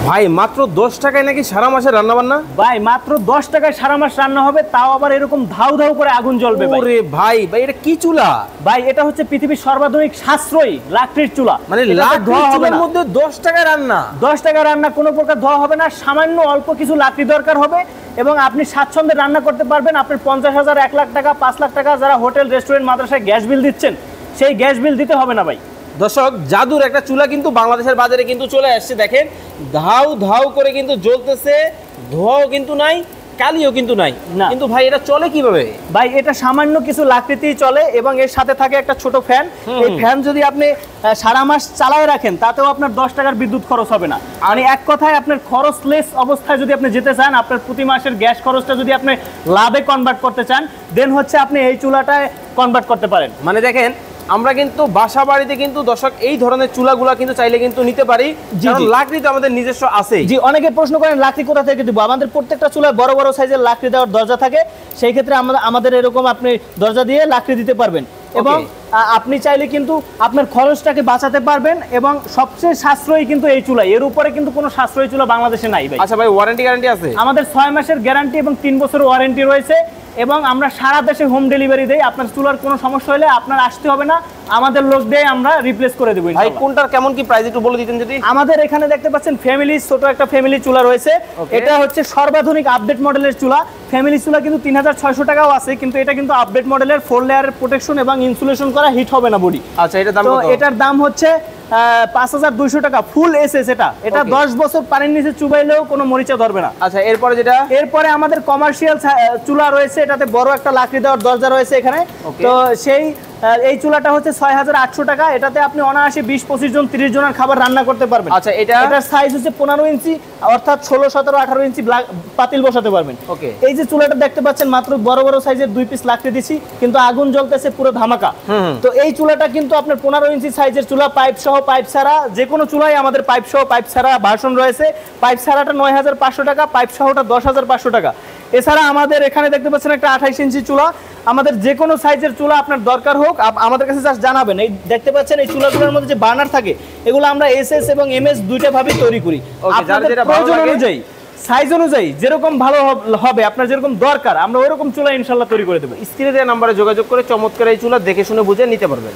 ভাই মাত্র 10 টাকায় নাকি সারা মাসের রান্না বান্না? ভাই মাত্র 10 টাকায় সারা মাস রান্না হবে, তাও আবার এরকম ধাউ ধাউ করে আগুন জ্বলবে। ওরে ভাই ভাই এটা কি চুলা? ভাই এটা হচ্ছে পৃথিবীর সর্বাধুনিক সাশ্রয়ী লাকড়ির চুলা। মানে লাকড়ির চুলার মধ্যে 10 টাকায় রান্না? 10 টাকায় রান্না, কোনো প্রকার ধোয়া হবে না, সামান্য অল্প কিছু লাকড়ি দরকার হবে এবং আপনি স্বাচ্ছন্দ্যে রান্না করতে পারবেন। আপনার 50,000, 1 লাখ টাকা, 5 লাখ টাকা যারা হোটেল রেস্টুরেন্ট মাদ্রাসায় গ্যাস বিল দিচ্ছেন, সেই গ্যাস বিল দিতে হবে না ভাই। দর্শক, জাদুর একটা চুলা কিন্তু বাংলাদেশের বাজারে কিন্তু চলে আসছে। দেখেন ধাউ ধাউ করে কিন্তু জ্বলতেছে, ধোঁয়াও কিন্তু নাই, কালিও কিন্তু নাই। কিন্তু ভাই এটা চলে কিভাবে? ভাই এটা সামান্য কিছু লাকড়িতেই চলে এবং এর সাথে থাকে একটা ছোট ফ্যান। এই ফ্যান যদি আপনি সারা মাস চালায় রাখেন তাতেও আপনার 10 টাকার বিদ্যুৎ খরচ হবে না। মানে এক কথায় আপনার খরচলেস অবস্থায় যদি আপনি যেতে চান, আপনার প্রতি মাসের গ্যাস খরচটা যদি আপনি লাভে কনভার্ট করতে চান, দেন হচ্ছে আপনি এই চুলাটায় কনভার্ট করতে পারেন। মানে দেখেন আমরা কিন্তু বাসা বাড়িতে কিন্তু দর্শক এই ধরনের চুলাগুলা কিন্তু চাইলে কিন্তু নিতে পারি, কারণ লাকড়ি তো আমাদের নিজস্ব আছে। জি, অনেকে প্রশ্ন করেন লাকড়ি কোথা থেকে দিব। আমাদের প্রত্যেকটা চুলায় বড় বড় সাইজের লাকড়ি দেওয়ার দরজা থাকে, সেই ক্ষেত্রে আমাদের এরকম আপনি দরজা দিয়ে লাকড়ি দিতে পারবেন এবং আপনি চাইলে কিন্তু আপনার খরচটাকে বাঁচাতে পারবেন এবং সবচেয়ে সাশ্রয়ী কিন্তু এই চুলা। এর উপরে কিন্তু কোনো সাশ্রয়ী চুলা বাংলাদেশে নাই ভাই। আচ্ছা ভাই, ওয়ারেন্টি গ্যারান্টি আছে? আমাদের 6 মাসের গ্যারান্টি এবং 3 বছরের ওয়ারেন্টি রয়েছে এবং আমরা সারা দেশে হোম ডেলিভারি দেই। আপনার চুলার কোনো সমস্যা হলে আপনার আসতে হবে না, আমাদের লোক দিয়ে আমরা রিপ্লেস করে দেব। ভাই কোনটার কেমন কি প্রাইস একটু বলে দিতেন যদি। আমাদের এখানে দেখতে পাচ্ছেন ফ্যামিলি, ছোট একটা ফ্যামিলি চুলা রয়েছে। এটা হচ্ছে সর্বাধুনিক আপডেট মডেলের চুলা। ফ্যামিলি চুলা কিন্তু 3600 টাকাও আছে, কিন্তু এটা কিন্তু আপডেট মডেলের 4 লেয়ারের প্রোটেকশন এবং ইনসুলেশন করা, হিট হবে না বডি। আচ্ছা, এটার দাম কত? এটার দাম হচ্ছে 5200 টাকা, ফুল এসএস। এটা 10 বছর পানির নিচে চুবাইলেও কোনো মরিচা ধরবে না। আচ্ছা, এরপরে যেটা, এরপরে আমাদের কমার্শিয়াল চুলা রয়েছে, এটাতে বড় একটা লাকড়ি দেওয়ার দরজা রয়েছে এখানে। তো সেই এই চুলাটা হচ্ছে 6800 টাকা। এটাতে আপনি অনায়াসে 20-25 জন 30 জনের খাবার রান্না করতে পারবেন। আচ্ছা, এটার সাইজ হচ্ছে 15 ইঞ্চি, অর্থাৎ 16, 17, 18 ইঞ্চি পাতিল বসাতে পারবেন। এই যে চুলাটা দেখতে পাচ্ছেন, মাত্র বড় বড় সাইজের 2 পিস লাকড়ি দিছি, কিন্তু আগুন জ্বলতেছে পুরো ধামাকা। তো এই চুলাটা কিন্তু আপনার 15 ইঞ্চি সাইজের চুলা, পাইপ সহ, পাইপ ছাড়া। যে কোনো চুলাই আমাদের পাইপ সহ পাইপ ছাড়া ভার্সন রয়েছে। পাইপ ছাড়াটা 9500 টাকা, পাইপ সহটা 10500 টাকা। এছাড়া আমাদের এখানে দেখতে পাচ্ছেন একটা 28 ইঞ্চি চুলা। আমাদের যে কোনো সাইজের চুলা আপনার দরকার হোক, আমাদের কাছে জাস্ট জানাবেন। এই দেখতে পাচ্ছেন এই চুলাগুলোর মধ্যে যে বার্নার থাকে, এগুলো আমরা এসএস এবং এমএস দুইটা ভাবে তৈরি করি। আপনাদের প্রয়োজন অনুযায়ী, সাইজ অনুযায়ী যেরকম ভালো হবে, আপনার যেরকম দরকার, আমরা ওইরকম চুলা ইনশাআল্লাহ তৈরি করে দেব। স্ক্রিনে দেওয়া নম্বরে যোগাযোগ করে চমৎকার এই চুলা দেখে শুনে বুঝে নিতে পারবেন।